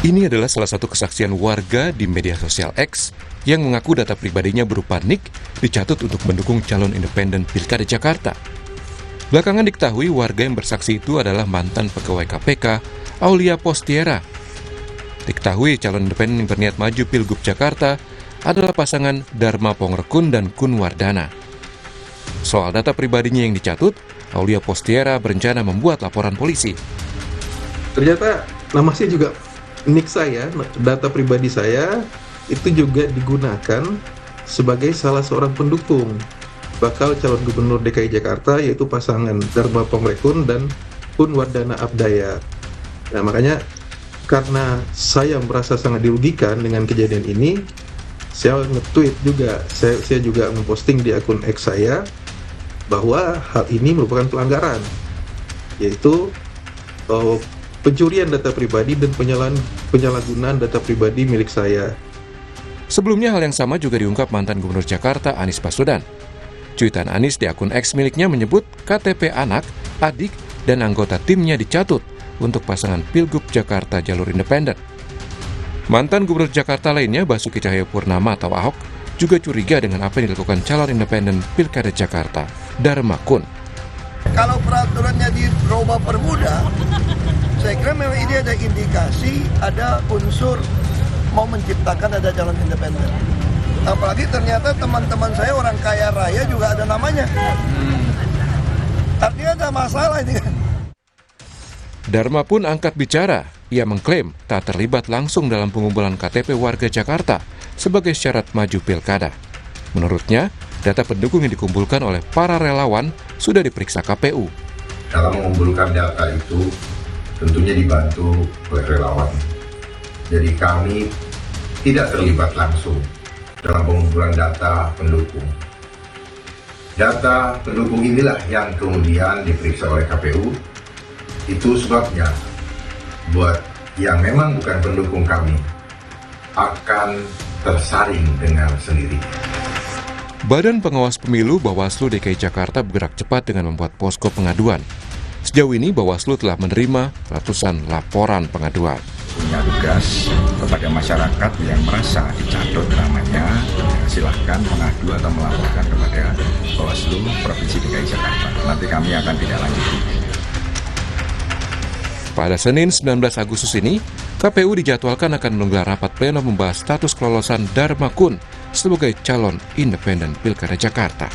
Ini adalah salah satu kesaksian warga di media sosial X yang mengaku data pribadinya berupa NIK dicatut untuk mendukung calon independen Pilkada Jakarta. Belakangan diketahui warga yang bersaksi itu adalah mantan pegawai KPK, Aulia Postiera. Diketahui calon independen yang berniat maju Pilgub Jakarta adalah pasangan Dharma Pongrekun dan Kun Wardana. Soal data pribadinya yang dicatut, Aulia Postiera berencana membuat laporan polisi. Ternyata nama saya juga NIK saya, data pribadi saya itu juga digunakan sebagai salah seorang pendukung bakal calon gubernur DKI Jakarta, yaitu pasangan Dharma Pongrekun dan Kun Wardana Abdaya. Nah, makanya karena saya merasa sangat dirugikan dengan kejadian ini, saya nge-tweet juga, saya juga memposting di akun X saya bahwa hal ini merupakan pelanggaran, yaitu pencurian data pribadi dan penyalahgunaan data pribadi milik saya. Sebelumnya hal yang sama juga diungkap mantan Gubernur Jakarta Anies Baswedan. Cuitan Anies di akun X miliknya menyebut KTP anak, adik, dan anggota timnya dicatut untuk pasangan Pilgub Jakarta jalur independen. Mantan Gubernur Jakarta lainnya Basuki Cahayapurnama atau Ahok juga curiga dengan apa yang dilakukan calon independen Pilkada Jakarta, Dharma Kun. Kalau peraturannya dirubah permudah, saya kira memang ini ada indikasi, ada unsur mau menciptakan ada calon independen. Apalagi ternyata teman-teman saya orang kaya raya juga ada namanya. Artinya ada masalah ini kan. Dharma pun angkat bicara. Ia mengklaim tak terlibat langsung dalam pengumpulan KTP warga Jakarta sebagai syarat maju pilkada. Menurutnya, data pendukung yang dikumpulkan oleh para relawan sudah diperiksa KPU. Dalam mengumpulkan data itu tentunya dibantu oleh relawan. Jadi kami tidak terlibat langsung dalam pengumpulan data pendukung. Data pendukung inilah yang kemudian diperiksa oleh KPU. Itu sebabnya buat yang memang bukan pendukung kami akan tersaring dengan sendiri. Badan Pengawas Pemilu Bawaslu DKI Jakarta bergerak cepat dengan membuat posko pengaduan. Sejauh ini Bawaslu telah menerima ratusan laporan pengaduan. Punya tugas kepada masyarakat yang merasa dicatut namanya, silahkan mengadu atau melaporkan kepada Bawaslu Provinsi DKI Jakarta. Nanti kami akan tindak lanjuti. Pada Senin 19 Agustus ini, KPU dijadwalkan akan menggelar rapat pleno membahas status kelolosan Dharma Kun sebagai calon independen Pilkada Jakarta.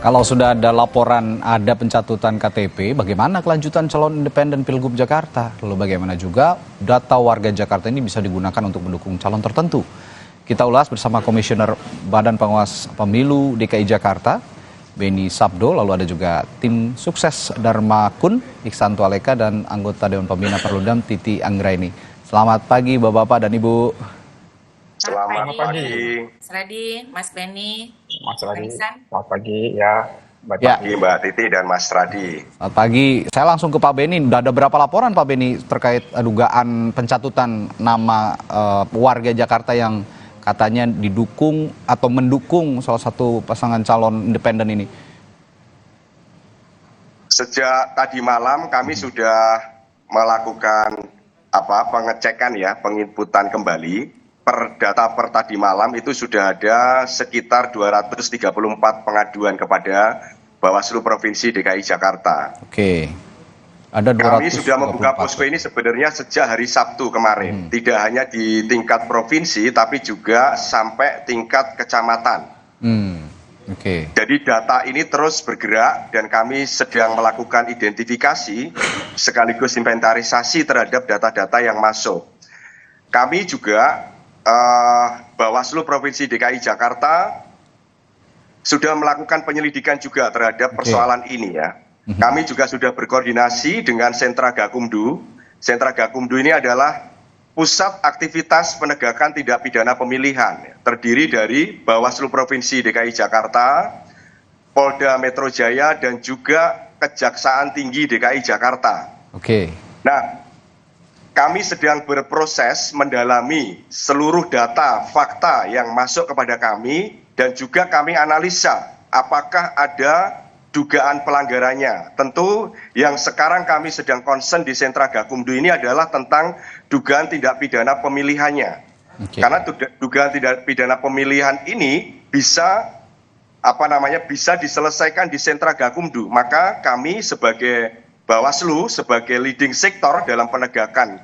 Kalau sudah ada laporan ada pencatutan KTP, bagaimana kelanjutan calon independen Pilgub Jakarta? Lalu bagaimana juga data warga Jakarta ini bisa digunakan untuk mendukung calon tertentu? Kita ulas bersama Komisioner Badan Pengawas Pemilu DKI Jakarta, Beni Sabdo, lalu ada juga tim sukses Dharma Kun, Iksanto Aleka, dan anggota Dewan Pembina Perludem Titi Anggraini. Selamat pagi Bapak-Bapak dan Ibu. Selamat pagi. Mas Radi, Mas Beni, Mas Radi. Iksan. Selamat pagi ya. Ya. Mbak Titi dan Mas Radi. Selamat pagi. Saya langsung ke Pak Beni. Sudah ada berapa laporan Pak Beni terkait dugaan pencatutan nama warga Jakarta yang katanya didukung atau mendukung salah satu pasangan calon independen ini? Sejak tadi malam kami sudah melakukan pengecekan ya, penginputan kembali. Per data per tadi malam itu sudah ada sekitar 234 pengaduan kepada Bawaslu Provinsi DKI Jakarta. Oke. Ada 234. Kami sudah membuka posko ini sebenarnya sejak hari Sabtu kemarin. Tidak hanya di tingkat provinsi, tapi juga sampai tingkat kecamatan. Oke. Jadi data ini terus bergerak dan kami sedang melakukan identifikasi sekaligus inventarisasi terhadap data-data yang masuk. Kami juga Bawaslu Provinsi DKI Jakarta sudah melakukan penyelidikan juga terhadap persoalan ini ya. Kami juga sudah berkoordinasi dengan Sentra Gakumdu. Sentra Gakumdu ini adalah pusat aktivitas penegakan tindak pidana pemilihan. Terdiri dari Bawaslu Provinsi DKI Jakarta, Polda Metro Jaya, dan juga Kejaksaan Tinggi DKI Jakarta. Oke. Nah, kami sedang berproses mendalami seluruh data, fakta yang masuk kepada kami, dan juga kami analisa apakah ada dugaan pelanggarannya. Tentu yang sekarang kami sedang concern di Sentra Gakumdu ini adalah tentang dugaan tindak pidana pemilihannya. Karena dugaan tindak pidana pemilihan ini bisa bisa diselesaikan di Sentra Gakumdu. Maka kami sebagai Bawaslu, sebagai leading sektor dalam penegakan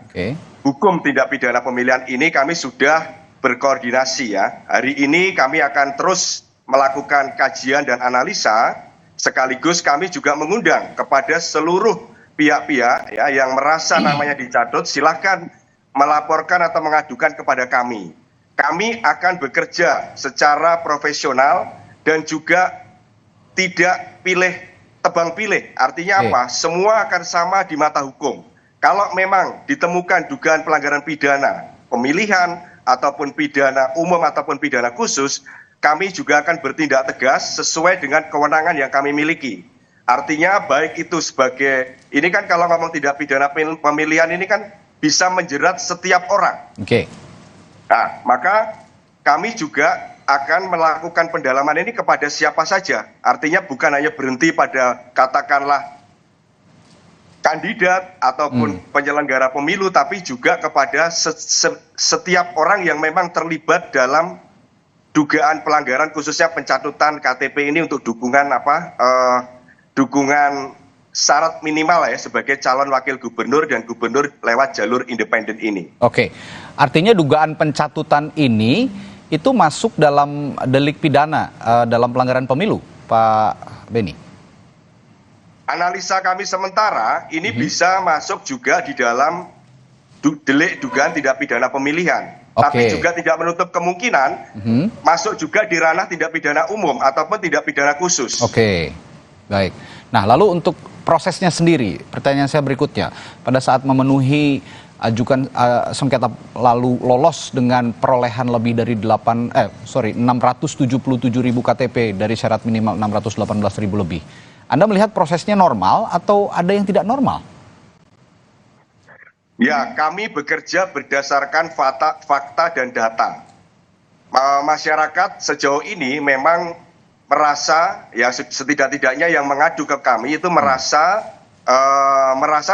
hukum tindak pidana pemilihan ini, kami sudah berkoordinasi ya. Hari ini kami akan terus melakukan kajian dan analisa. Sekaligus kami juga mengundang kepada seluruh pihak-pihak ya yang merasa namanya dicatut, silahkan melaporkan atau mengadukan kepada kami. Kami akan bekerja secara profesional dan juga tidak tebang pilih. Artinya apa? Semua akan sama di mata hukum. Kalau memang ditemukan dugaan pelanggaran pidana pemilihan ataupun pidana umum ataupun pidana khusus, kami juga akan bertindak tegas sesuai dengan kewenangan yang kami miliki. Artinya baik itu sebagai, ini kan kalau ngomong tindak pidana pemilihan ini kan bisa menjerat setiap orang. Nah, maka kami juga akan melakukan pendalaman ini kepada siapa saja. Artinya bukan hanya berhenti pada katakanlah kandidat ataupun penyelenggara pemilu, tapi juga kepada setiap orang yang memang terlibat dalam dugaan pelanggaran khususnya pencatutan KTP ini untuk dukungan dukungan syarat minimal ya sebagai calon wakil gubernur dan gubernur lewat jalur independen ini. Artinya dugaan pencatutan ini itu masuk dalam delik pidana dalam pelanggaran pemilu, Pak Beni? Analisa kami sementara ini bisa masuk juga di dalam delik dugaan tindak pidana pemilihan. Tapi juga tidak menutup kemungkinan masuk juga di ranah tindak pidana umum ataupun tindak pidana khusus. Baik. Nah, lalu untuk prosesnya sendiri, pertanyaan saya berikutnya, pada saat memenuhi ajukan sengketa lalu lolos dengan perolehan lebih dari 677.000 KTP dari syarat minimal 618.000 lebih. Anda melihat prosesnya normal atau ada yang tidak normal? Ya, kami bekerja berdasarkan fakta dan data. Masyarakat sejauh ini memang merasa, ya setidak-tidaknya yang mengadu ke kami itu merasa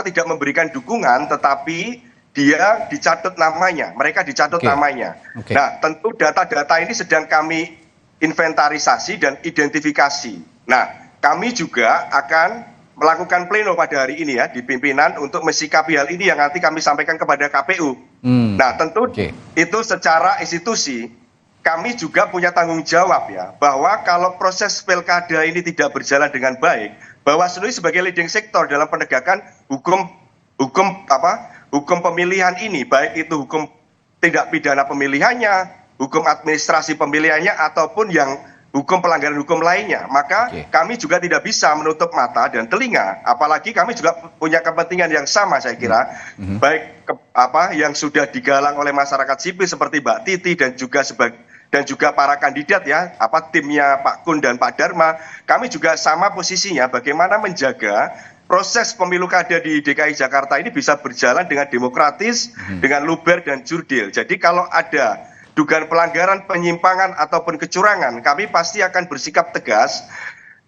tidak memberikan dukungan, tetapi dia dicatut namanya, mereka dicatut namanya. Nah, tentu data-data ini sedang kami inventarisasi dan identifikasi. Nah, kami juga akan melakukan pleno pada hari ini ya di pimpinan untuk mensikapi hal ini yang nanti kami sampaikan kepada KPU. Nah, tentu itu secara institusi kami juga punya tanggung jawab ya bahwa kalau proses pilkada ini tidak berjalan dengan baik, Bawaslu sebagai leading sektor dalam penegakan hukum pemilihan ini, baik itu hukum tindak pidana pemilihannya, hukum administrasi pemilihannya ataupun yang hukum pelanggaran hukum lainnya, maka kami juga tidak bisa menutup mata dan telinga, apalagi kami juga punya kepentingan yang sama saya kira, baik yang sudah digalang oleh masyarakat sipil seperti Mbak Titi dan juga para kandidat ya, timnya Pak Kun dan Pak Dharma, kami juga sama posisinya bagaimana menjaga proses pemilu kada di DKI Jakarta ini bisa berjalan dengan demokratis, dengan luber dan jurdil. Jadi kalau ada dugaan pelanggaran, penyimpangan ataupun kecurangan, kami pasti akan bersikap tegas,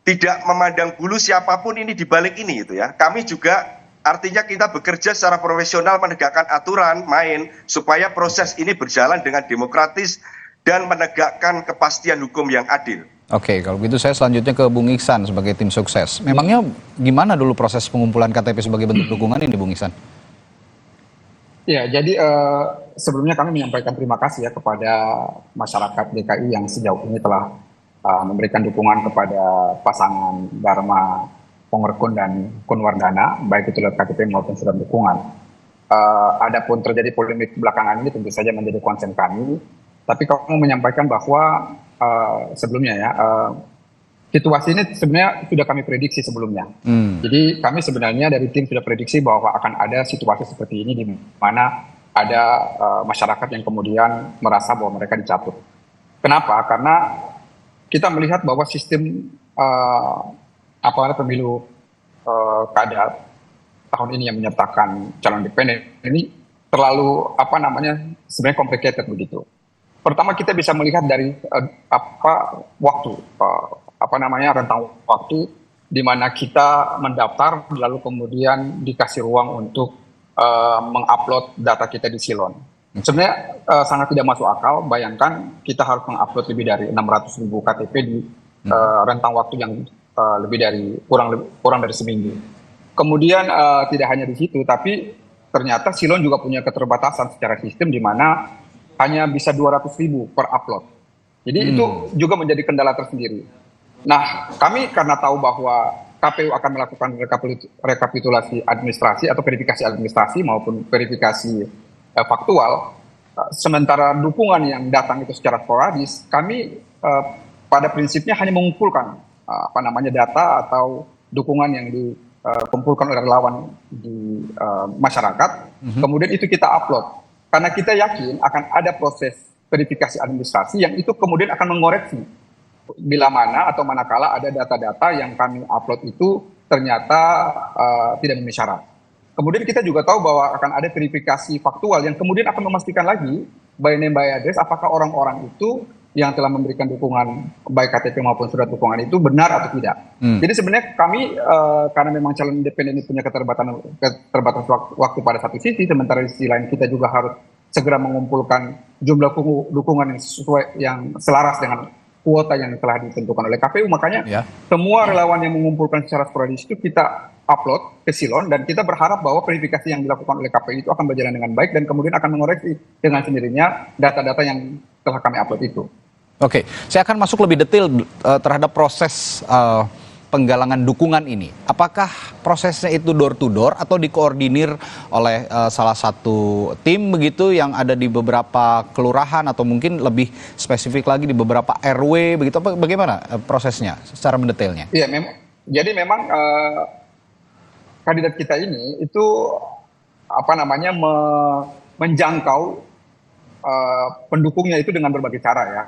tidak memandang bulu siapapun ini di balik ini itu ya. Kami juga artinya kita bekerja secara profesional menegakkan aturan main supaya proses ini berjalan dengan demokratis dan menegakkan kepastian hukum yang adil. Kalau begitu saya selanjutnya ke Bung Iksan sebagai tim sukses. Memangnya gimana dulu proses pengumpulan KTP sebagai bentuk dukungan ini, Bung Iksan? Ya, jadi sebelumnya kami menyampaikan terima kasih ya kepada masyarakat DKI yang sejauh ini telah memberikan dukungan kepada pasangan Dharma Pongrekun dan Kunwardana, baik itu lewat KTP maupun surat dukungan. Adapun terjadi polemik belakangan ini tentu saja menjadi konsen kami, tapi kamu menyampaikan bahwa sebelumnya ya, situasi ini sebenarnya sudah kami prediksi sebelumnya. Jadi kami sebenarnya dari tim sudah prediksi bahwa akan ada situasi seperti ini di mana ada masyarakat yang kemudian merasa bahwa mereka dicatut. Kenapa? Karena kita melihat bahwa sistem pemilu kada tahun ini yang menyertakan calon independen ini terlalu sebenarnya complicated begitu. Pertama kita bisa melihat dari waktu rentang waktu di mana kita mendaftar lalu kemudian dikasih ruang untuk mengupload data kita di Silon. Sebenarnya sangat tidak masuk akal. Bayangkan kita harus mengupload lebih dari 600.000 KTP di rentang waktu yang lebih dari kurang dari seminggu. Kemudian tidak hanya di situ, tapi ternyata Silon juga punya keterbatasan secara sistem di mana hanya bisa 200.000 per upload. Jadi itu juga menjadi kendala tersendiri. Nah, kami karena tahu bahwa KPU akan melakukan rekapitulasi administrasi atau verifikasi administrasi maupun verifikasi faktual, sementara dukungan yang datang itu secara sporadis, kami pada prinsipnya hanya mengumpulkan data atau dukungan yang dikumpulkan oleh relawan di masyarakat, kemudian itu kita upload. Karena kita yakin akan ada proses verifikasi administrasi yang itu kemudian akan mengoreksi bila mana atau manakala ada data-data yang kami upload itu ternyata tidak memenuhi syarat. Kemudian kita juga tahu bahwa akan ada verifikasi faktual yang kemudian akan memastikan lagi by name by address apakah orang-orang itu yang telah memberikan dukungan baik KTP maupun surat dukungan itu benar atau tidak. Jadi sebenarnya kami karena memang calon independen ini punya keterbatasan waktu pada satu sisi, sementara di sisi lain kita juga harus segera mengumpulkan jumlah dukungan yang sesuai, yang selaras dengan kuota yang telah ditentukan oleh KPU. Makanya semua relawan yang mengumpulkan secara sporadis itu kita upload ke Silon dan kita berharap bahwa verifikasi yang dilakukan oleh KPU itu akan berjalan dengan baik dan kemudian akan mengoreksi dengan sendirinya data-data yang telah kami upload itu. Oke, saya akan masuk lebih detail terhadap proses penggalangan dukungan ini. Apakah prosesnya itu door to door atau dikoordinir oleh salah satu tim begitu yang ada di beberapa kelurahan atau mungkin lebih spesifik lagi di beberapa RW begitu? Bagaimana prosesnya secara mendetailnya? Iya, jadi memang kandidat kita ini itu menjangkau pendukungnya itu dengan berbagai cara ya.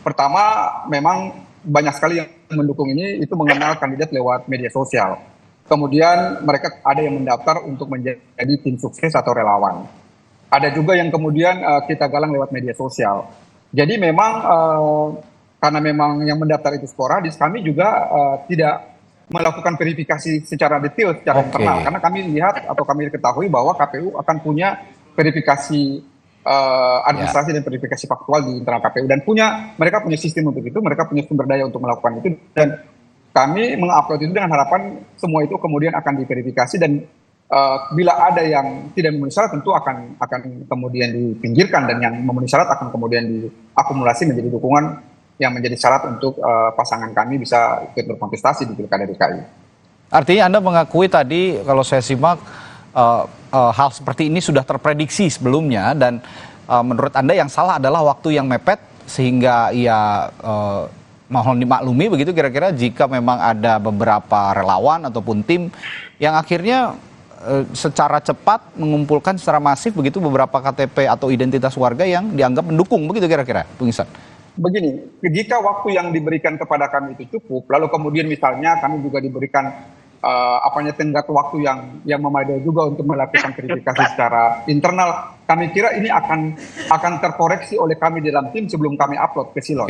Pertama, memang banyak sekali yang mendukung ini itu mengenal kandidat lewat media sosial. Kemudian mereka ada yang mendaftar untuk menjadi tim sukses atau relawan. Ada juga yang kemudian kita galang lewat media sosial. Jadi memang karena memang yang mendaftar itu sporadis, kami juga tidak melakukan verifikasi secara detail secara internal karena kami lihat atau kami ketahui bahwa KPU akan punya verifikasi administrasi dan verifikasi faktual di internal KPU dan mereka punya sistem untuk itu, mereka punya sumber daya untuk melakukan itu dan kami mengupload itu dengan harapan semua itu kemudian akan diverifikasi dan bila ada yang tidak memenuhi syarat tentu akan kemudian dipinggirkan dan yang memenuhi syarat akan kemudian diakumulasi menjadi dukungan yang menjadi syarat untuk pasangan kami bisa ikut berkontestasi di Pilkada DKI. Artinya Anda mengakui tadi kalau saya simak hal seperti ini sudah terprediksi sebelumnya dan menurut Anda yang salah adalah waktu yang mepet sehingga mohon dimaklumi begitu kira-kira jika memang ada beberapa relawan ataupun tim yang akhirnya secara cepat mengumpulkan secara masif begitu beberapa KTP atau identitas warga yang dianggap mendukung begitu kira-kira, Bung Ihsan. Begini, jika waktu yang diberikan kepada kami itu cukup, lalu kemudian misalnya kami juga diberikan tenggat waktu yang memadai juga untuk melakukan verifikasi secara internal, kami kira ini akan terkoreksi oleh kami dalam tim sebelum kami upload ke Silon.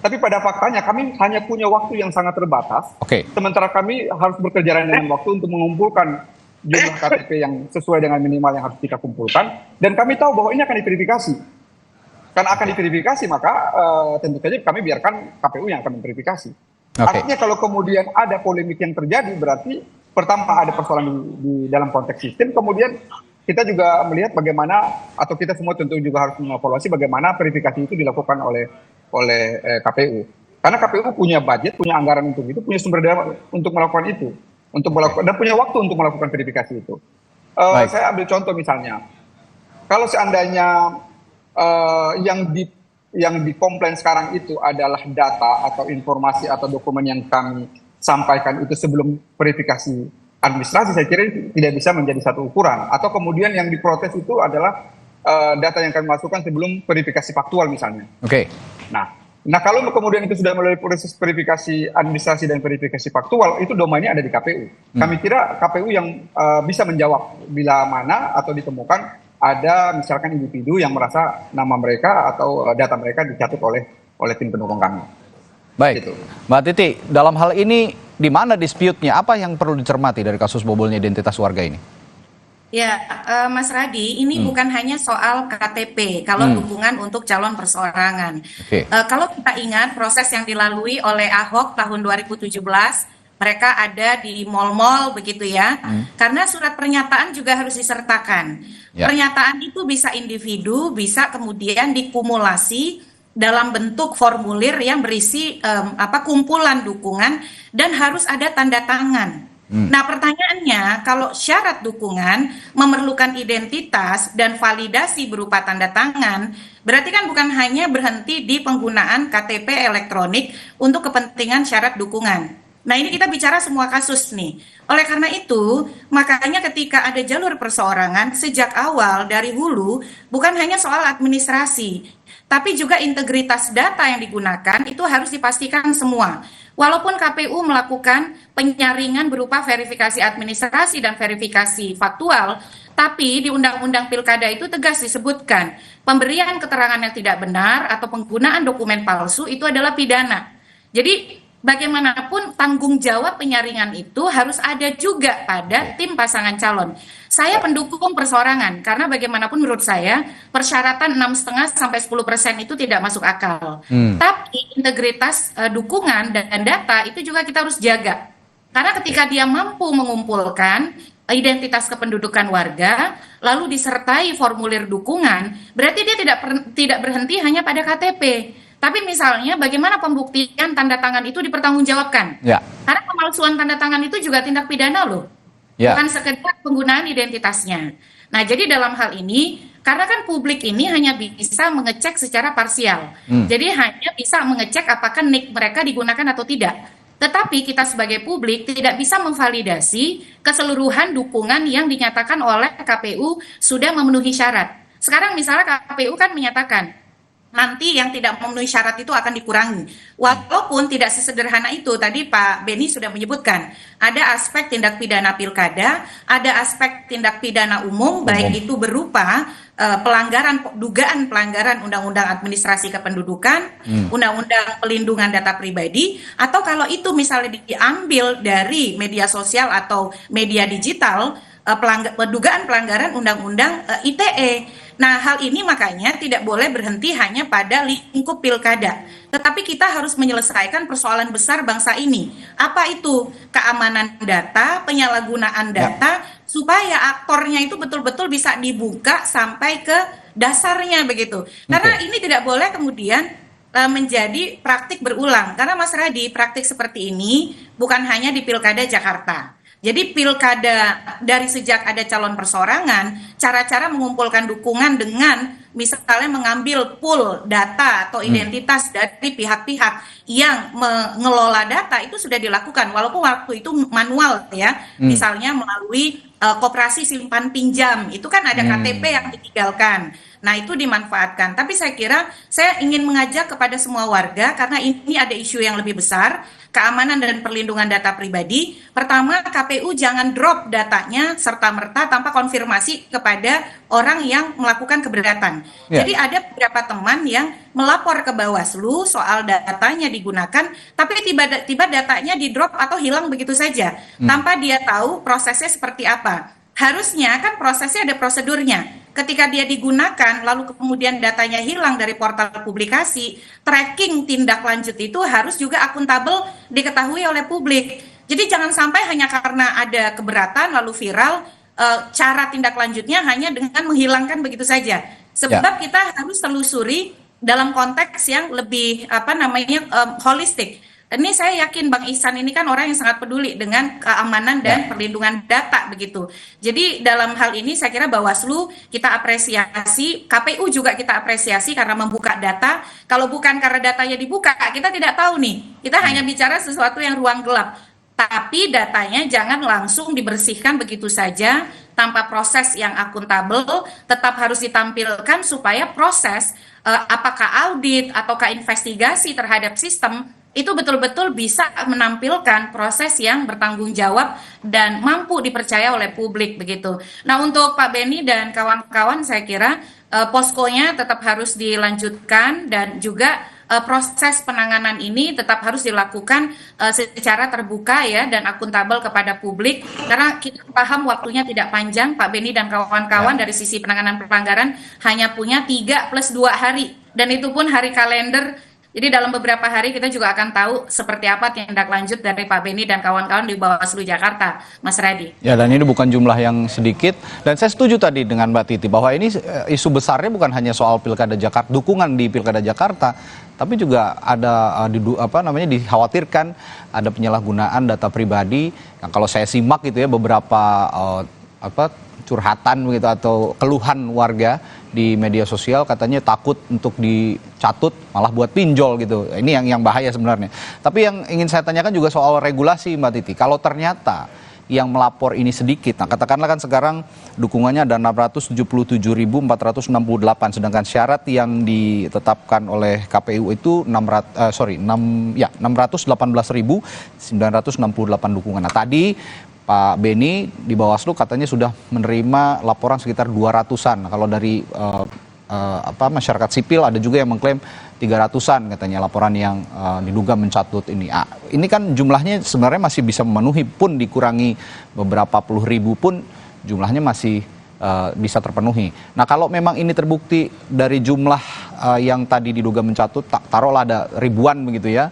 Tapi pada faktanya kami hanya punya waktu yang sangat terbatas, sementara kami harus bekerja dengan waktu untuk mengumpulkan jumlah KTP yang sesuai dengan minimal yang harus kita kumpulkan, dan kami tahu bahwa ini akan diverifikasi. Karena akan diverifikasi, maka tentu saja kami biarkan KPU yang akan memverifikasi. Artinya kalau kemudian ada polemik yang terjadi, berarti pertama ada persoalan di dalam konteks sistem, kemudian kita juga melihat bagaimana, atau kita semua tentu juga harus mengevaluasi bagaimana verifikasi itu dilakukan oleh KPU. Karena KPU punya budget, punya anggaran untuk itu, punya sumber daya untuk melakukan itu, dan punya waktu untuk melakukan verifikasi itu. Saya ambil contoh misalnya, kalau seandainya yang dikomplain sekarang itu adalah data atau informasi atau dokumen yang kami sampaikan itu sebelum verifikasi administrasi, saya kira tidak bisa menjadi satu ukuran. Atau kemudian yang diprotes itu adalah data yang kami masukkan sebelum verifikasi faktual misalnya. Nah kalau kemudian itu sudah melalui proses verifikasi administrasi dan verifikasi faktual, itu domainnya ada di KPU. Kami kira KPU yang bisa menjawab bila mana atau ditemukan ada misalkan individu yang merasa nama mereka atau data mereka dicatut oleh tim pendukung kami. Baik, gitu. Mbak Titi, dalam hal ini di mana dispute-nya? Apa yang perlu dicermati dari kasus bobolnya identitas warga ini? Ya, Mas Radi, ini bukan hanya soal KTP, kalau dukungan untuk calon perseorangan. Oke. Kalau kita ingat proses yang dilalui oleh Ahok tahun 2017, mereka ada di mal-mal begitu ya, karena surat pernyataan juga harus disertakan. Ya. Pernyataan itu bisa individu, bisa kemudian dikumulasi dalam bentuk formulir yang berisi kumpulan dukungan dan harus ada tanda tangan. Nah, pertanyaannya, kalau syarat dukungan memerlukan identitas dan validasi berupa tanda tangan, berarti kan bukan hanya berhenti di penggunaan KTP elektronik untuk kepentingan syarat dukungan. Nah, ini kita bicara semua kasus nih. Oleh karena itu, makanya ketika ada jalur perseorangan, sejak awal dari hulu, bukan hanya soal administrasi, tapi juga integritas data yang digunakan itu harus dipastikan semua. Walaupun KPU melakukan penyaringan berupa verifikasi administrasi dan verifikasi faktual, tapi di Undang-Undang Pilkada itu tegas disebutkan pemberian keterangan yang tidak benar atau penggunaan dokumen palsu itu adalah pidana. Jadi bagaimanapun tanggung jawab penyaringan itu harus ada juga pada tim pasangan calon. Saya pendukung perseorangan karena bagaimanapun menurut saya persyaratan 6,5 sampai 10% itu tidak masuk akal. Tapi integritas dukungan dan data itu juga kita harus jaga. Karena ketika dia mampu mengumpulkan identitas kependudukan warga, lalu disertai formulir dukungan, berarti dia tidak berhenti hanya pada KTP. Tapi misalnya bagaimana pembuktian tanda tangan itu dipertanggungjawabkan? Ya. Karena pemalsuan tanda tangan itu juga tindak pidana loh. Ya. Bukan sekedar penggunaan identitasnya. Nah, jadi dalam hal ini, karena kan publik ini hanya bisa mengecek secara parsial. Jadi hanya bisa mengecek apakah NIK mereka digunakan atau tidak. Tetapi kita sebagai publik tidak bisa memvalidasi keseluruhan dukungan yang dinyatakan oleh KPU sudah memenuhi syarat. Sekarang misalnya KPU kan menyatakan, nanti yang tidak memenuhi syarat itu akan dikurangi. Walaupun tidak sesederhana itu, tadi Pak Beni sudah menyebutkan, ada aspek tindak pidana pilkada, ada aspek tindak pidana umum, baik itu berupa dugaan pelanggaran Undang-Undang Administrasi Kependudukan, Undang-Undang Pelindungan Data Pribadi, atau kalau itu misalnya diambil dari media sosial atau media digital, dugaan pelanggaran Undang-Undang ITE. Nah, hal ini makanya tidak boleh berhenti hanya pada lingkup pilkada. Tetapi kita harus menyelesaikan persoalan besar bangsa ini. Apa itu? Keamanan data, penyalahgunaan data, supaya aktornya itu betul-betul bisa dibuka sampai ke dasarnya begitu. Karena ini tidak boleh kemudian menjadi praktik berulang. Karena Mas Radi, praktik seperti ini bukan hanya di Pilkada Jakarta. Jadi pilkada dari sejak ada calon perseorangan, cara-cara mengumpulkan dukungan dengan misalnya mengambil pool data atau identitas dari pihak-pihak yang mengelola data itu sudah dilakukan, walaupun waktu itu manual ya, misalnya melalui koperasi simpan pinjam, itu kan ada KTP yang ditinggalkan. Nah, itu dimanfaatkan. Tapi saya kira saya ingin mengajak kepada semua warga, karena ini ada isu yang lebih besar, keamanan dan perlindungan data pribadi. Pertama, KPU jangan drop datanya serta-merta tanpa konfirmasi kepada orang yang melakukan keberatan. Jadi ada beberapa teman yang melapor ke Bawaslu soal datanya digunakan, tapi tiba-tiba datanya di drop atau hilang begitu saja, tanpa dia tahu prosesnya seperti apa. Harusnya kan prosesnya ada prosedurnya. Ketika dia digunakan, lalu kemudian datanya hilang dari portal publikasi, tracking tindak lanjut itu harus juga akuntabel diketahui oleh publik. Jadi jangan sampai hanya karena ada keberatan lalu viral, cara tindak lanjutnya hanya dengan menghilangkan begitu saja. Sebab kita harus telusuri dalam konteks yang lebih holistik. Ini saya yakin Bang Ihsan ini kan orang yang sangat peduli dengan keamanan dan perlindungan data begitu. Jadi dalam hal ini saya kira Bawaslu kita apresiasi, KPU juga kita apresiasi karena membuka data. Kalau bukan karena datanya dibuka, kita tidak tahu nih. Kita hanya bicara sesuatu yang ruang gelap. Tapi datanya jangan langsung dibersihkan begitu saja tanpa proses yang akuntabel, tetap harus ditampilkan supaya proses apakah audit ataukah investigasi terhadap sistem itu betul-betul bisa menampilkan proses yang bertanggung jawab dan mampu dipercaya oleh publik begitu. Nah, untuk Pak Beni dan kawan-kawan saya kira poskonya tetap harus dilanjutkan dan juga proses penanganan ini tetap harus dilakukan secara terbuka ya dan akuntabel kepada publik, karena kita paham waktunya tidak panjang. Pak Beni dan kawan-kawan dari sisi penanganan pelanggaran hanya punya 3+2 hari, dan itu pun hari kalender. Jadi dalam beberapa hari kita juga akan tahu seperti apa tindak lanjut dari Pak Beni dan kawan-kawan di Bawaslu Jakarta, Mas Radi. Ya, dan ini bukan jumlah yang sedikit. Dan saya setuju tadi dengan Mbak Titi bahwa ini isu besarnya bukan hanya soal Pilkada Jakarta, dukungan di Pilkada Jakarta, tapi juga ada dikhawatirkan ada penyalahgunaan data pribadi. Nah, kalau saya simak gitu ya beberapa curhatan begitu atau keluhan warga di media sosial, katanya takut untuk dicatut malah buat pinjol gitu. Ini yang bahaya sebenarnya. Tapi yang ingin saya tanyakan juga soal regulasi, Mbak Titi. Kalau ternyata yang melapor ini sedikit, nah katakanlah kan sekarang dukungannya ada 677.468, sedangkan syarat yang ditetapkan oleh KPU itu 618.968 dukungan. Nah tadi Pak Beni di Bawaslu katanya sudah menerima laporan sekitar 200-an. Kalau dari masyarakat sipil ada juga yang mengklaim 300-an katanya laporan yang diduga mencatut ini. Ini kan jumlahnya sebenarnya masih bisa memenuhi, pun dikurangi beberapa puluh ribu pun jumlahnya masih bisa terpenuhi. Nah kalau memang ini terbukti dari jumlah yang tadi diduga mencatut, taruhlah ada ribuan begitu ya,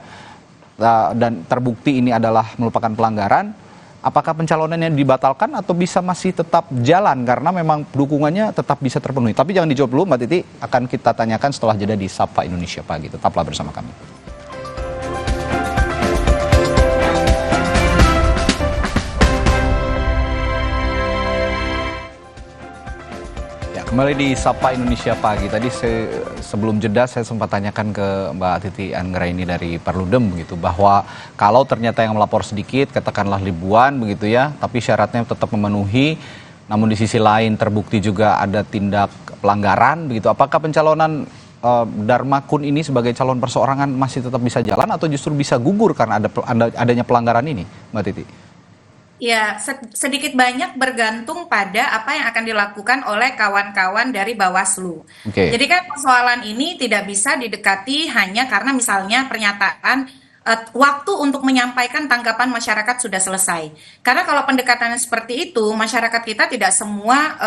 dan terbukti ini adalah merupakan pelanggaran, apakah pencalonannya dibatalkan atau bisa masih tetap jalan karena memang dukungannya tetap bisa terpenuhi? Tapi jangan dijawab dulu, Mbak Titi, akan kita tanyakan setelah jeda di Sapa Indonesia Pagi. Tetaplah bersama kami. Kembali di Sapa Indonesia Pagi. Tadi sebelum jeda saya sempat tanyakan ke Mbak Titi Anggraini dari Perludem begitu, bahwa kalau ternyata yang melapor sedikit, katakanlah ribuan begitu ya, tapi syaratnya tetap memenuhi, namun di sisi lain terbukti juga ada tindak pelanggaran begitu, apakah pencalonan Dharma Kun ini sebagai calon perseorangan masih tetap bisa jalan atau justru bisa gugur karena adanya pelanggaran ini, Mbak Titi? Ya, sedikit banyak bergantung pada apa yang akan dilakukan oleh kawan-kawan dari Bawaslu. Jadi kan persoalan ini tidak bisa didekati hanya karena misalnya pernyataan waktu untuk menyampaikan tanggapan masyarakat sudah selesai. Karena kalau pendekatannya seperti itu, masyarakat kita tidak semua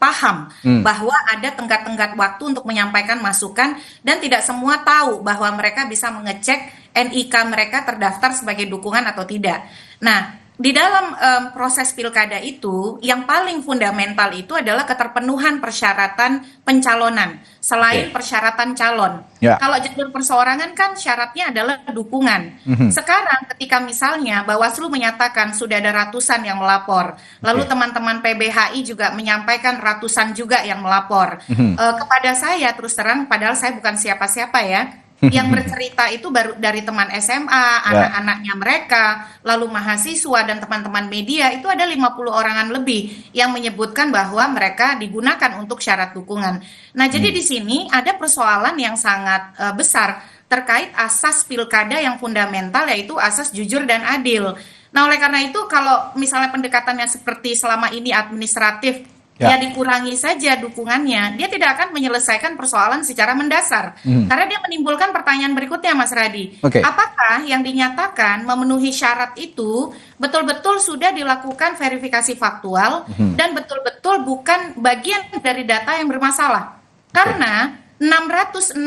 paham bahwa ada tenggat-tenggat waktu untuk menyampaikan masukan, dan tidak semua tahu bahwa mereka bisa mengecek NIK mereka terdaftar sebagai dukungan atau tidak. Nah, di dalam proses pilkada itu, yang paling fundamental itu adalah keterpenuhan persyaratan pencalonan, selain persyaratan calon. Kalau jalur perseorangan kan syaratnya adalah dukungan. Sekarang ketika misalnya Bawaslu menyatakan sudah ada ratusan yang melapor, lalu teman-teman PBHI juga menyampaikan ratusan juga yang melapor. Kepada saya terus terang, padahal saya bukan siapa-siapa ya, yang bercerita itu baru dari teman SMA, anak-anaknya mereka, lalu mahasiswa dan teman-teman media, itu ada 50 orangan lebih yang menyebutkan bahwa mereka digunakan untuk syarat dukungan. Nah, jadi di sini ada persoalan yang sangat besar terkait asas pilkada yang fundamental, yaitu asas jujur dan adil. Nah, oleh karena itu kalau misalnya pendekatannya seperti selama ini administratif, ya dikurangi saja dukungannya, dia tidak akan menyelesaikan persoalan secara mendasar. Karena dia menimbulkan pertanyaan berikutnya, Mas Radi. Apakah yang dinyatakan memenuhi syarat itu betul-betul sudah dilakukan verifikasi faktual dan betul-betul bukan bagian dari data yang bermasalah? Karena 668.000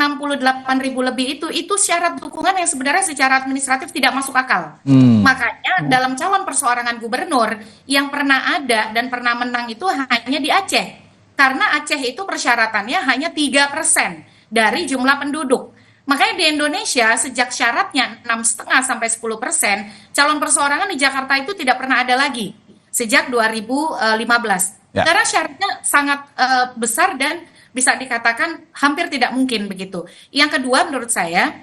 lebih itu syarat dukungan yang sebenarnya secara administratif tidak masuk akal. Makanya dalam calon perseorangan gubernur yang pernah ada dan pernah menang itu hanya di Aceh. Karena Aceh itu persyaratannya hanya 3% dari jumlah penduduk. Makanya di Indonesia sejak syaratnya 6,5 sampai 10%, calon perseorangan di Jakarta itu tidak pernah ada lagi sejak 2015. Karena syaratnya sangat besar dan bisa dikatakan hampir tidak mungkin begitu. Yang kedua, menurut saya,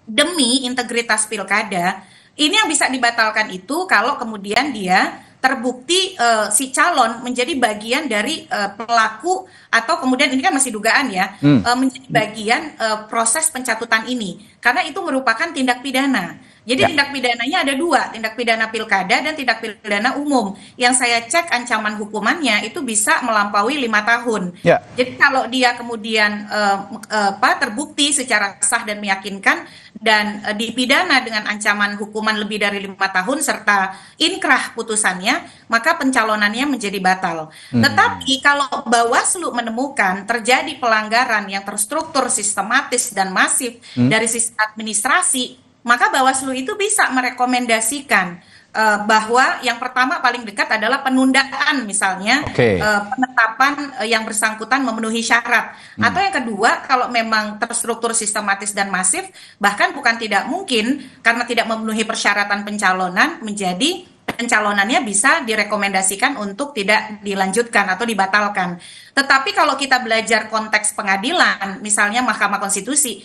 demi integritas pilkada, ini yang bisa dibatalkan itu kalau kemudian dia terbukti si calon menjadi bagian dari pelaku, atau kemudian ini kan masih dugaan ya, menjadi bagian proses pencatutan ini. Karena itu merupakan tindak pidana. Jadi Ya. tindak pidananya ada dua, tindak pidana pilkada dan tindak pidana umum. Yang saya cek ancaman hukumannya itu bisa melampaui 5 tahun. Ya. Jadi kalau dia kemudian terbukti secara sah dan meyakinkan dan dipidana dengan ancaman hukuman lebih dari 5 tahun serta inkrah putusannya, maka pencalonannya menjadi batal. Tetapi kalau Bawaslu menemukan terjadi pelanggaran yang terstruktur, sistematis dan masif dari sisi administrasi, maka Bawaslu itu bisa merekomendasikan bahwa yang pertama paling dekat adalah penundaan misalnya penetapan yang bersangkutan memenuhi syarat. Atau yang kedua, kalau memang terstruktur sistematis dan masif, bahkan bukan tidak mungkin karena tidak memenuhi persyaratan pencalonan, menjadi pencalonannya bisa direkomendasikan untuk tidak dilanjutkan atau dibatalkan. Tetapi kalau kita belajar konteks pengadilan, misalnya Mahkamah Konstitusi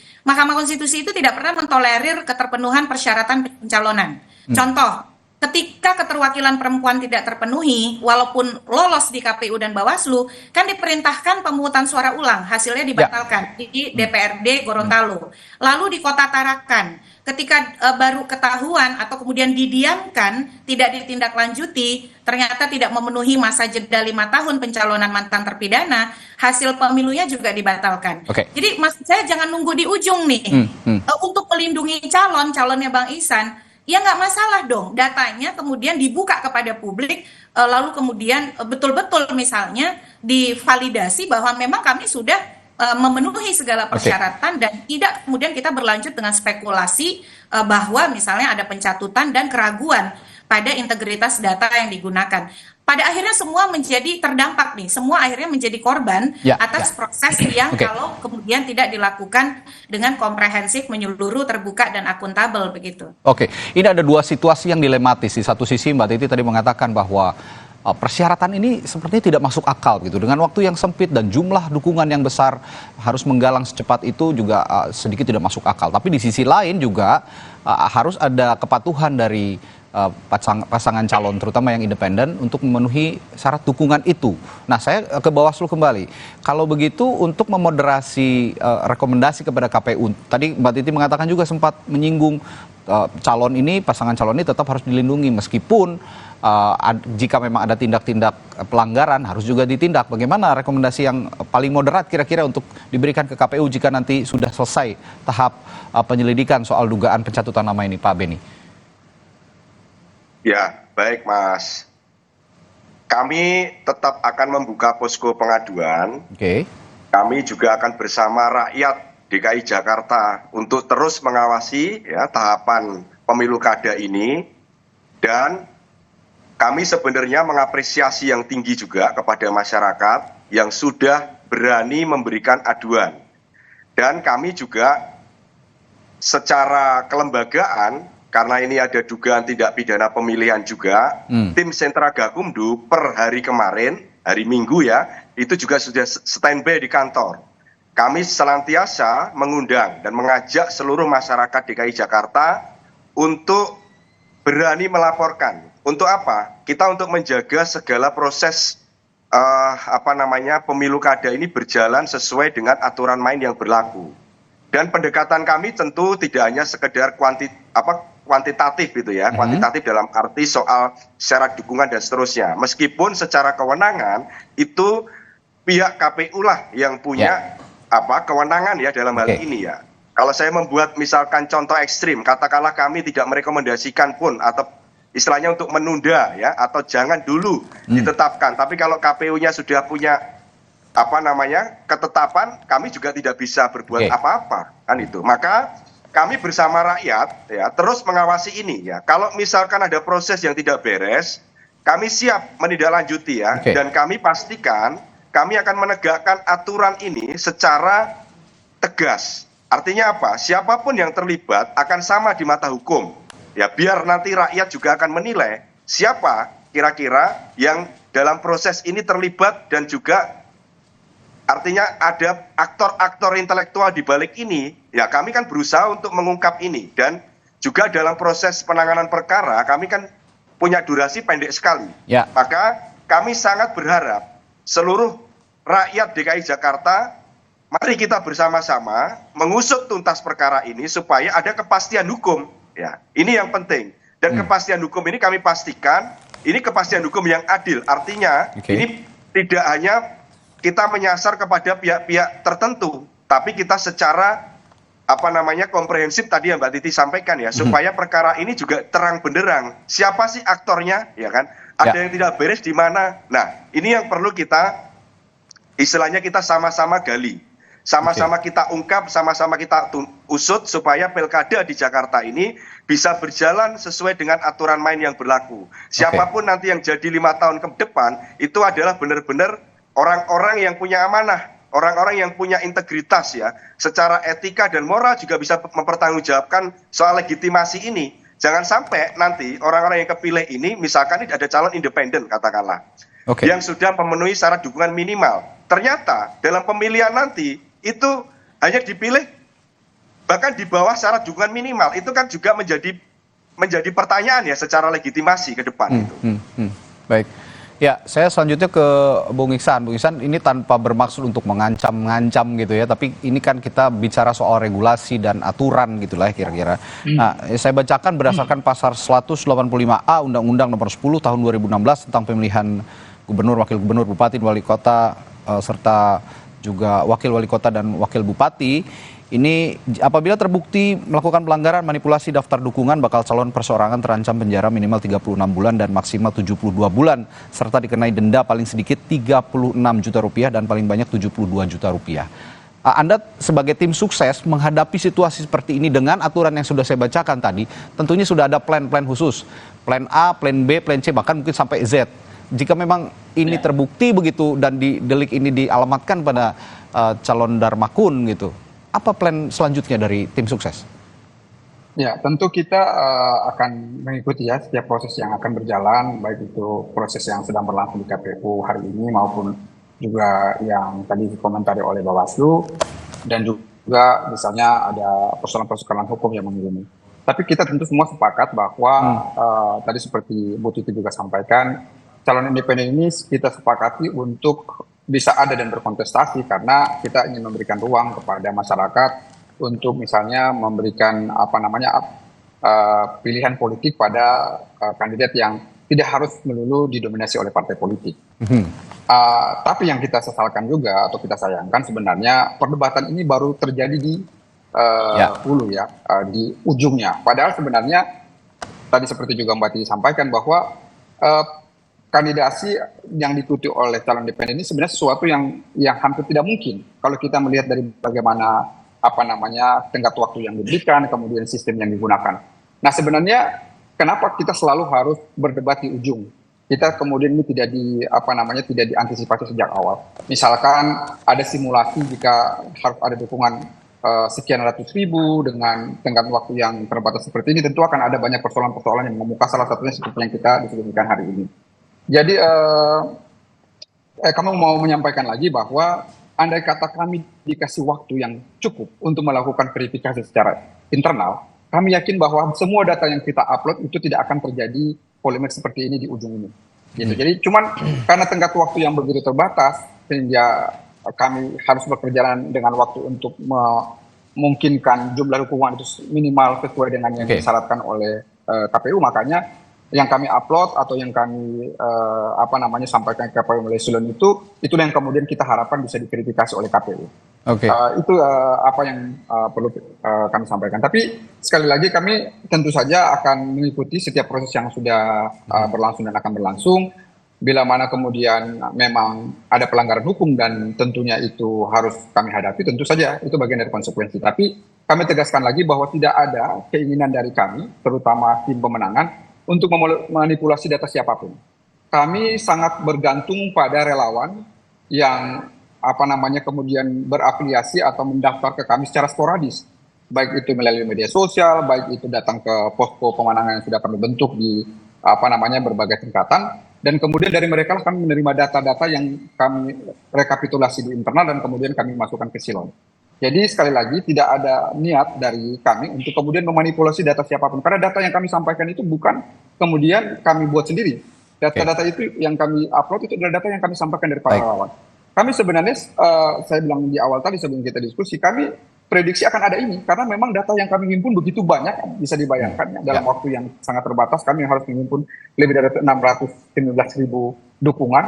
itu tidak pernah mentolerir keterpenuhan persyaratan pencalonan. Contoh, ketika keterwakilan perempuan tidak terpenuhi, walaupun lolos di KPU dan Bawaslu, kan diperintahkan pemungutan suara ulang, hasilnya dibatalkan di DPRD Gorontalo. Lalu di Kota Tarakan, ketika baru ketahuan atau kemudian didiamkan, tidak ditindaklanjuti, ternyata tidak memenuhi masa jeda 5 tahun pencalonan mantan terpidana, hasil pemilunya juga dibatalkan. Jadi maksud saya jangan nunggu di ujung nih. Untuk melindungi calonnya Bang Ihsan, ya nggak masalah dong, datanya kemudian dibuka kepada publik, lalu kemudian betul-betul misalnya divalidasi bahwa memang kami sudah memenuhi segala persyaratan dan tidak kemudian kita berlanjut dengan spekulasi bahwa misalnya ada pencatutan dan keraguan pada integritas data yang digunakan. Pada akhirnya semua menjadi terdampak nih, semua akhirnya menjadi korban atas proses yang kalau kemudian tidak dilakukan dengan komprehensif, menyeluruh, terbuka dan akuntabel begitu. Ini ada dua situasi yang dilematis. Di satu sisi Mbak Titi tadi mengatakan bahwa persyaratan ini sepertinya tidak masuk akal gitu. Dengan waktu yang sempit dan jumlah dukungan yang besar harus menggalang secepat itu juga sedikit tidak masuk akal. Tapi di sisi lain juga harus ada kepatuhan dari pasangan calon terutama yang independen untuk memenuhi syarat dukungan itu. Nah, saya ke Bawaslu kembali. Kalau begitu untuk memoderasi rekomendasi kepada KPU, tadi Mbak Titi mengatakan juga sempat menyinggung pasangan calon ini tetap harus dilindungi meskipun jika memang ada tindak-tindak pelanggaran harus juga ditindak. Bagaimana rekomendasi yang paling moderat kira-kira untuk diberikan ke KPU jika nanti sudah selesai tahap penyelidikan soal dugaan pencatutan nama ini, Pak Beni? Ya, baik Mas. Kami tetap akan membuka posko pengaduan. Kami juga akan bersama rakyat DKI Jakarta untuk terus mengawasi tahapan pemilu kada ini. Dan kami sebenarnya mengapresiasi yang tinggi juga kepada masyarakat yang sudah berani memberikan aduan. Dan kami juga secara kelembagaan, karena ini ada dugaan tindak pidana pemilihan juga, tim Sentra Gakumdu per hari kemarin, hari Minggu itu juga sudah standby di kantor. Kami senantiasa mengundang dan mengajak seluruh masyarakat DKI Jakarta untuk berani melaporkan. Untuk apa? Kita untuk menjaga segala proses pemilu kada ini berjalan sesuai dengan aturan main yang berlaku. Dan pendekatan kami tentu tidak hanya sekedar kuantitatif gitu ya, kuantitatif dalam arti soal syarat dukungan dan seterusnya. Meskipun secara kewenangan itu pihak KPU lah yang punya kewenangan dalam hal ini ya. Kalau saya membuat misalkan contoh ekstrim, katakanlah kami tidak merekomendasikan pun atau istilahnya untuk menunda atau jangan dulu ditetapkan. Tapi kalau KPU-nya sudah punya ketetapan, kami juga tidak bisa berbuat apa-apa kan itu. Maka kami bersama rakyat terus mengawasi ini ya. Kalau misalkan ada proses yang tidak beres, kami siap menindaklanjuti dan kami pastikan kami akan menegakkan aturan ini secara tegas. Artinya apa? Siapapun yang terlibat akan sama di mata hukum. Ya, biar nanti rakyat juga akan menilai siapa kira-kira yang dalam proses ini terlibat dan juga artinya ada aktor-aktor intelektual di balik ini, ya kami kan berusaha untuk mengungkap ini. Dan juga dalam proses penanganan perkara, kami kan punya durasi pendek sekali. Maka kami sangat berharap seluruh rakyat DKI Jakarta, mari kita bersama-sama mengusut tuntas perkara ini supaya ada kepastian hukum. Ya, ini yang penting. Dan kepastian hukum ini kami pastikan, ini kepastian hukum yang adil. Artinya, ini tidak hanya kita menyasar kepada pihak-pihak tertentu, tapi kita secara komprehensif tadi yang Mbak Titi sampaikan ya, supaya perkara ini juga terang benderang. Siapa sih aktornya, ya kan? Ada yang tidak beres di mana? Nah, ini yang perlu kita, istilahnya kita sama-sama gali. Sama-sama kita ungkap, sama-sama kita usut supaya pilkada di Jakarta ini bisa berjalan sesuai dengan aturan main yang berlaku. Siapapun nanti yang jadi 5 tahun ke depan, itu adalah benar-benar orang-orang yang punya amanah, orang-orang yang punya integritas ya, secara etika dan moral juga bisa mempertanggungjawabkan soal legitimasi ini. Jangan sampai nanti orang-orang yang kepilih ini, misalkan ada calon independen katakanlah, yang sudah memenuhi syarat dukungan minimal. Ternyata dalam pemilihan nanti, itu hanya dipilih bahkan di bawah syarat dukungan minimal. Itu kan juga menjadi pertanyaan ya secara legitimasi ke depan itu. Baik. Ya, saya selanjutnya ke Bung Iksan. Bung Iksan, ini tanpa bermaksud untuk mengancam gitu ya, tapi ini kan kita bicara soal regulasi dan aturan gitulah kira-kira. Nah, saya bacakan berdasarkan pasal 185A Undang-Undang Nomor 10 Tahun 2016 tentang pemilihan gubernur, wakil gubernur, bupati, wali kota serta juga wakil wali kota dan wakil bupati. Ini apabila terbukti melakukan pelanggaran manipulasi daftar dukungan, bakal calon perseorangan terancam penjara minimal 36 bulan dan maksimal 72 bulan serta dikenai denda paling sedikit 36 juta rupiah dan paling banyak 72 juta rupiah. Anda sebagai tim sukses menghadapi situasi seperti ini dengan aturan yang sudah saya bacakan tadi, tentunya sudah ada plan-plan khusus. Plan A, plan B, plan C, bahkan mungkin sampai Z. Jika memang ini terbukti begitu dan delik ini dialamatkan pada calon Darmakun gitu, apa plan selanjutnya dari tim sukses? Ya, tentu kita akan mengikuti ya setiap proses yang akan berjalan, baik itu proses yang sedang berlangsung di KPU hari ini maupun juga yang tadi dikomentari oleh Bawaslu, dan juga misalnya ada persoalan-persoalan hukum yang mengiringi. Tapi kita tentu semua sepakat bahwa tadi seperti Bu Titi juga sampaikan, calon independen ini kita sepakati untuk bisa ada dan berkontestasi karena kita ingin memberikan ruang kepada masyarakat untuk misalnya memberikan pilihan politik pada kandidat yang tidak harus melulu didominasi oleh partai politik. Tapi yang kita sesalkan juga atau kita sayangkan sebenarnya perdebatan ini baru terjadi di hulu di ujungnya. Padahal sebenarnya tadi seperti juga Mbak Titi sampaikan bahwa kandidasi yang diikuti oleh calon independen ini sebenarnya sesuatu yang hampir tidak mungkin kalau kita melihat dari bagaimana tenggat waktu yang diberikan, kemudian sistem yang digunakan. Nah, sebenarnya kenapa kita selalu harus berdebat di ujung? Kita kemudian ini tidak diantisipasi sejak awal. Misalkan ada simulasi jika harus ada dukungan sekian ratus ribu dengan tenggat waktu yang terbatas seperti ini, tentu akan ada banyak persoalan-persoalan yang mengemuka, salah satunya seperti yang kita diskusikan hari ini. Jadi kami mau menyampaikan lagi bahwa andai kata kami dikasih waktu yang cukup untuk melakukan verifikasi secara internal, kami yakin bahwa semua data yang kita upload itu tidak akan terjadi polemik seperti ini di ujung ini. Gitu. Jadi cuman karena tenggat waktu yang begitu terbatas, sehingga kami harus bekerja dengan waktu untuk memungkinkan jumlah dukungan itu minimal sesuai dengan yang disyaratkan oleh KPU, makanya yang kami upload atau yang kami sampaikan ke KPU melalui Silon itulah yang kemudian kita harapkan bisa diverifikasi oleh KPU. Itu apa yang perlu kami sampaikan. Tapi sekali lagi kami tentu saja akan mengikuti setiap proses yang sudah berlangsung dan akan berlangsung. Bila mana kemudian memang ada pelanggaran hukum dan tentunya itu harus kami hadapi, tentu saja itu bagian dari konsekuensi. Tapi kami tegaskan lagi bahwa tidak ada keinginan dari kami, terutama tim pemenangan, untuk memanipulasi data siapapun. Kami sangat bergantung pada relawan yang kemudian berafiliasi atau mendaftar ke kami secara sporadis, baik itu melalui media sosial, baik itu datang ke posko pemenangan yang sudah kami bentuk di berbagai tingkatan, dan kemudian dari mereka kami menerima data-data yang kami rekapitulasi di internal dan kemudian kami masukkan ke Silon. Jadi sekali lagi tidak ada niat dari kami untuk kemudian memanipulasi data siapapun, karena data yang kami sampaikan itu bukan kemudian kami buat sendiri. Data-data itu yang kami upload itu adalah data yang kami sampaikan dari para relawan. Kami sebenarnya, saya bilang di awal tadi sebelum kita diskusi, kami prediksi akan ada ini, karena memang data yang kami himpun begitu banyak, bisa dibayangkan ya, dalam waktu yang sangat terbatas kami harus menghimpun lebih dari 619.000 dukungan.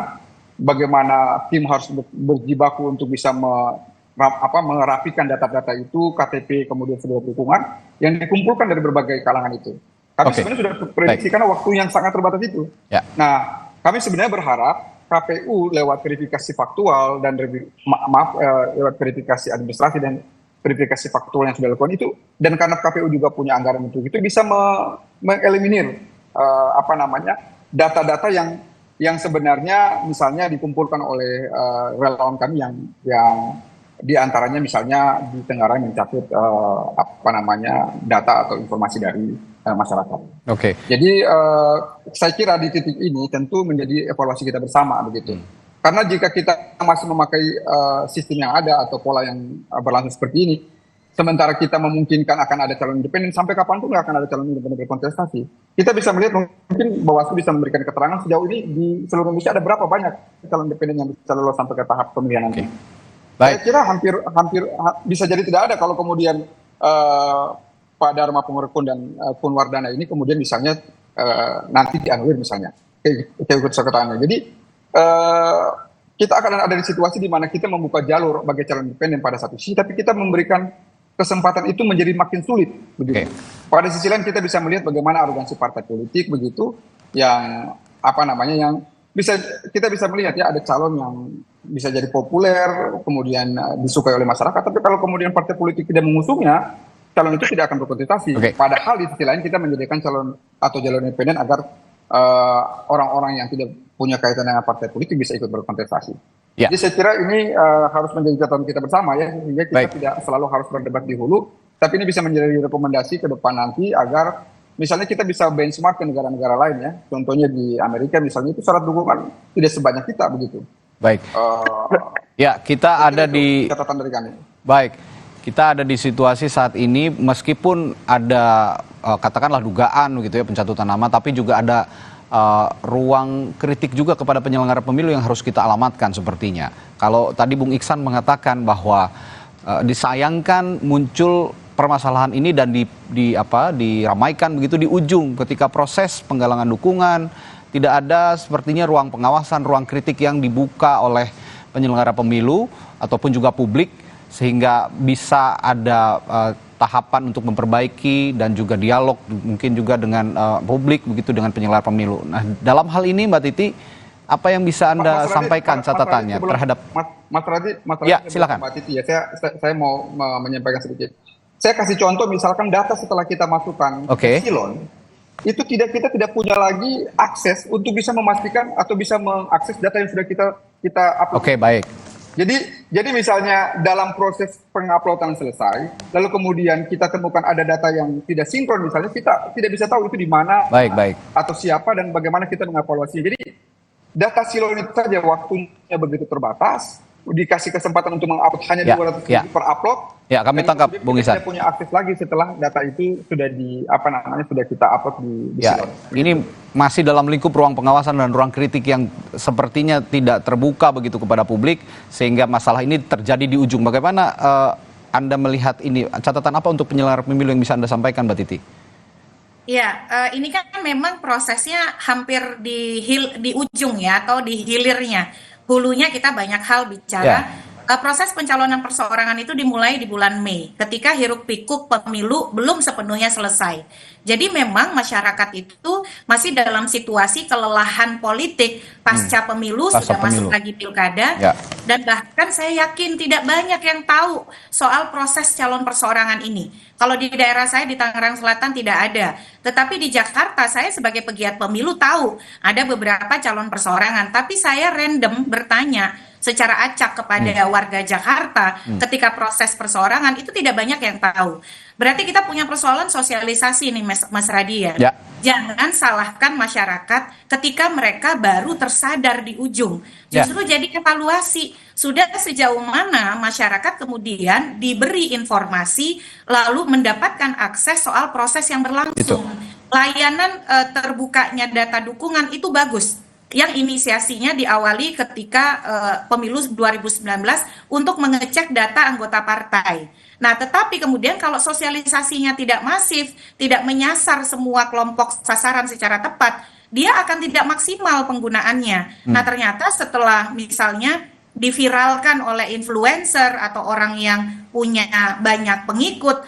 Bagaimana tim harus berjibaku untuk bisa merapikan data-data itu, KTP, kemudian seluruh dukungan yang dikumpulkan dari berbagai kalangan itu. Kami sebenarnya sudah prediksi karena waktu yang sangat terbatas itu. Nah, kami sebenarnya berharap KPU lewat verifikasi faktual dan lewat verifikasi administrasi dan verifikasi faktual yang sudah dilakukan itu, dan karena KPU juga punya anggaran untuk itu, bisa mengeliminir data-data yang sebenarnya misalnya dikumpulkan oleh relawan kami yang diantaranya misalnya di Tenggarang mencatut data atau informasi dari masyarakat. Jadi saya kira di titik ini tentu menjadi evaluasi kita bersama begitu. Karena jika kita masih memakai sistem yang ada atau pola yang berlangsung seperti ini, sementara kita memungkinkan akan ada calon independen, sampai kapanpun nggak akan ada calon independen berkontestasi. Kita bisa melihat mungkin Bawaslu bisa memberikan keterangan sejauh ini di seluruh Indonesia ada berapa banyak calon independen yang bisa lolos sampai ke tahap pemilihan nanti. Saya kira hampir bisa jadi tidak ada kalau kemudian Pak Dharma Pengerkun dan Kun Wardana ini kemudian misalnya nanti dianulir misalnya keikutsertaannya. Jadi kita akan ada di situasi di mana kita membuka jalur bagi calon independen pada satu sisi, tapi kita memberikan kesempatan itu menjadi makin sulit. Begitu. Pada sisi lain kita bisa melihat bagaimana arogansi partai politik begitu, yang yang kita bisa melihat ya ada calon yang bisa jadi populer, kemudian disukai oleh masyarakat, tapi kalau kemudian partai politik tidak mengusungnya, calon itu tidak akan berkontestasi. Padahal di sisi lain kita menjadikan calon atau jalur independen agar orang-orang yang tidak punya kaitan dengan partai politik bisa ikut berkontestasi. Jadi saya kira ini harus menjadi catatan kita bersama ya, sehingga kita tidak selalu harus berdebat di hulu, tapi ini bisa menjadi rekomendasi ke depan nanti agar misalnya kita bisa benchmark ke negara-negara lain ya. Contohnya di Amerika misalnya itu syarat dukungan tidak sebanyak kita begitu. Kita ada di catatan dari kami. Kita ada di situasi saat ini meskipun ada katakanlah dugaan gitu ya pencatutan nama, tapi juga ada ruang kritik juga kepada penyelenggara pemilu yang harus kita alamatkan sepertinya. Kalau tadi Bung Iksan mengatakan bahwa disayangkan muncul permasalahan ini dan diramaikan begitu di ujung ketika proses penggalangan dukungan, tidak ada sepertinya ruang pengawasan, ruang kritik yang dibuka oleh penyelenggara pemilu ataupun juga publik, sehingga bisa ada tahapan untuk memperbaiki dan juga dialog mungkin juga dengan publik begitu dengan penyelenggara pemilu. Nah, dalam hal ini Mbak Titi, apa yang bisa Anda sampaikan catatannya terhadap Mas Radhi, silakan. Mbak Titi ya, saya mau menyampaikan sedikit. Saya kasih contoh misalkan data setelah kita masukkan silon, itu kita tidak punya lagi akses untuk bisa memastikan atau bisa mengakses data yang sudah kita upload. Jadi misalnya dalam proses penguploadan selesai, lalu kemudian kita temukan ada data yang tidak sinkron misalnya, kita tidak bisa tahu itu di mana atau siapa dan bagaimana kita mengevaluasi. Jadi data silon itu saja waktunya begitu terbatas, dikasih kesempatan untuk mengupload hanya 200 per upload. Kami tangkap Bung Iksan. Kita punya akses lagi setelah data itu sudah sudah kita upload di silon. Ini masih dalam lingkup ruang pengawasan dan ruang kritik yang sepertinya tidak terbuka begitu kepada publik, sehingga masalah ini terjadi di ujung. Bagaimana Anda melihat ini? Catatan apa untuk penyelenggara pemilu yang bisa Anda sampaikan, Mbak Titi? Ini kan memang prosesnya hampir di ujung ya, atau di hilirnya. Hulunya kita banyak hal bicara. Proses pencalonan perseorangan itu dimulai di bulan Mei, ketika hiruk pikuk pemilu belum sepenuhnya selesai. Jadi memang masyarakat itu masih dalam situasi kelelahan politik pasca pemilu, sudah masuk lagi pilkada, dan bahkan saya yakin tidak banyak yang tahu soal proses calon perseorangan ini. Kalau di daerah saya di Tangerang Selatan tidak ada, tetapi di Jakarta saya sebagai pegiat pemilu tahu ada beberapa calon perseorangan, tapi saya random bertanya secara acak kepada warga Jakarta ketika proses perseorangan itu tidak banyak yang tahu. Berarti kita punya persoalan sosialisasi nih Mas Radhi ya. Jangan salahkan masyarakat ketika mereka baru tersadar di ujung. Justru jadi evaluasi sudah sejauh mana masyarakat kemudian diberi informasi lalu mendapatkan akses soal proses yang berlangsung. Layanan terbukanya data dukungan itu bagus. yang inisiasinya diawali ketika pemilu 2019 untuk mengecek data anggota partai. Nah, tetapi kemudian kalau sosialisasinya tidak masif, tidak menyasar semua kelompok sasaran secara tepat, dia akan tidak maksimal penggunaannya. Nah, ternyata setelah misalnya diviralkan oleh influencer atau orang yang punya banyak pengikut,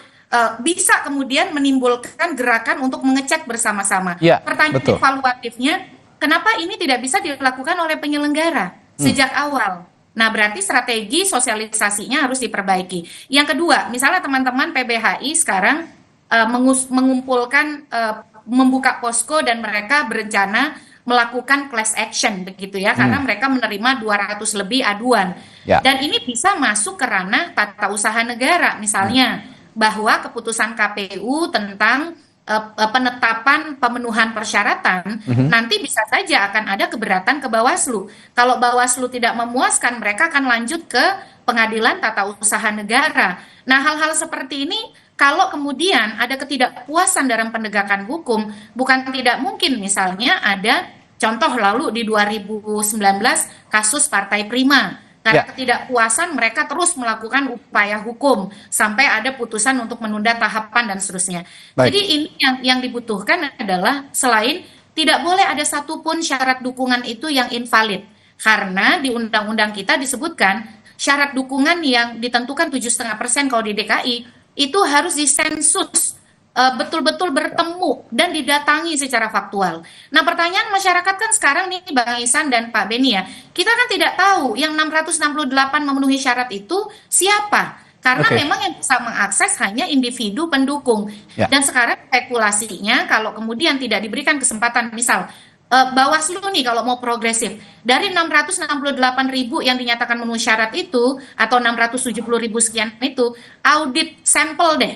bisa kemudian menimbulkan gerakan untuk mengecek bersama-sama. Ya, Pertanyaan betul. evaluatifnya, kenapa ini tidak bisa dilakukan oleh penyelenggara sejak awal? Nah, berarti strategi sosialisasinya harus diperbaiki. Yang kedua, misalnya teman-teman PBHI sekarang mengumpulkan, membuka posko dan mereka berencana melakukan class action begitu ya, karena mereka menerima 200 lebih aduan. Ya. Dan ini bisa masuk ke ranah tata usaha negara, misalnya bahwa keputusan KPU tentang penetapan pemenuhan persyaratan nanti bisa saja akan ada keberatan ke Bawaslu. Kalau Bawaslu tidak memuaskan, mereka akan lanjut ke Pengadilan Tata Usaha Negara. Nah, hal-hal seperti ini kalau kemudian ada ketidakpuasan dalam penegakan hukum, bukan tidak mungkin misalnya ada contoh lalu di 2019 kasus Partai Prima. Karena ketidakpuasan mereka terus melakukan upaya hukum sampai ada putusan untuk menunda tahapan dan seterusnya. Baik. Jadi ini yang dibutuhkan adalah selain tidak boleh ada satupun syarat dukungan itu yang invalid. Karena di undang-undang kita disebutkan syarat dukungan yang ditentukan 7,5% kalau di DKI itu harus disensus, betul-betul bertemu dan didatangi secara faktual. Nah, pertanyaan masyarakat kan sekarang nih Bang Ihsan dan Pak Beni ya, kita kan tidak tahu yang 668 memenuhi syarat itu siapa. Karena memang yang bisa mengakses hanya individu pendukung. Dan sekarang spekulasinya kalau kemudian tidak diberikan kesempatan, misal Bawaslu nih kalau mau progresif, dari 668.000 yang dinyatakan memenuhi syarat itu, atau 670.000 sekian itu, audit sampel deh,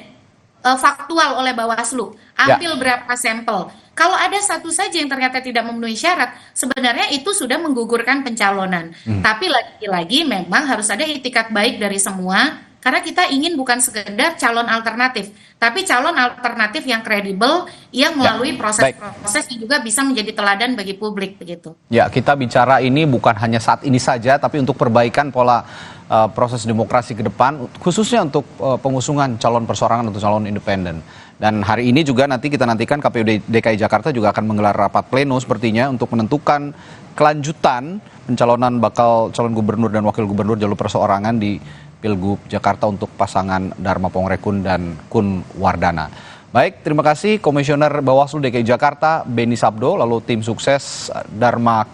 faktual oleh Bawaslu, ambil berapa sampel. Kalau ada satu saja yang ternyata tidak memenuhi syarat, sebenarnya itu sudah menggugurkan pencalonan. Tapi lagi-lagi memang harus ada itikat baik dari semua, karena kita ingin bukan sekedar calon alternatif, tapi calon alternatif yang kredibel, yang melalui proses-proses yang juga bisa menjadi teladan bagi publik begitu. Ya, kita bicara ini bukan hanya saat ini saja, tapi untuk perbaikan pola proses demokrasi ke depan, khususnya untuk pengusungan calon perseorangan atau calon independen. Dan hari ini juga nanti kita nantikan KPU DKI Jakarta juga akan menggelar rapat pleno sepertinya untuk menentukan kelanjutan pencalonan bakal calon gubernur dan wakil gubernur jalur perseorangan di Pilgub Jakarta untuk pasangan Dharma Pongrekun dan Kun Wardana. Baik, terima kasih Komisioner Bawaslu DKI Jakarta Beni Sabdo, lalu tim sukses Dharma